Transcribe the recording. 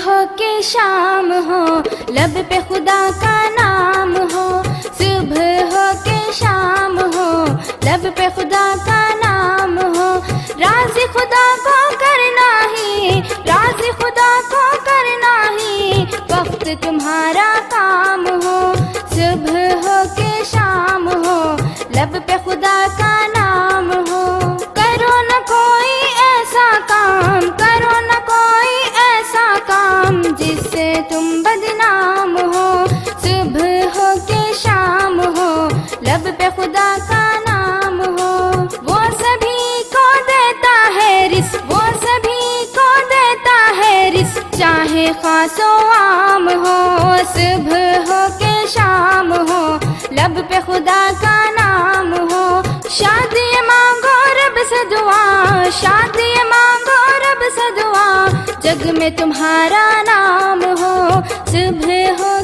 ہو کہ شام ہو لب پہ خدا کا نام ہو، صبح ہو کہ شام ہو لب پہ خدا کا نام ہو، راضی خدا کو کرنا ہی، راضی خدا کو کرنا ہی وقت تمہارا کام ہو، صبح ہو کہ شام ہو لب پہ خدا کا نام ہو، کرو نہ کوئی ایسا کام، کرو نہ کوئی ایسا کام جس سے تم بدنام ہو، صبح ہو کہ شام ہو لب پہ خدا کا نام ہو، وہ سبھی کو دیتا ہے رزق، وہ سبھی کو دیتا ہے رزق چاہے خاص و عام ہو، صبح ہو کہ شام ہو لب پہ خدا کا نام ہو، شادی مانگو رب سے دعا، شادی مانگو رب سے دعا جگ میں تمہارا نام ہو، صبح ہو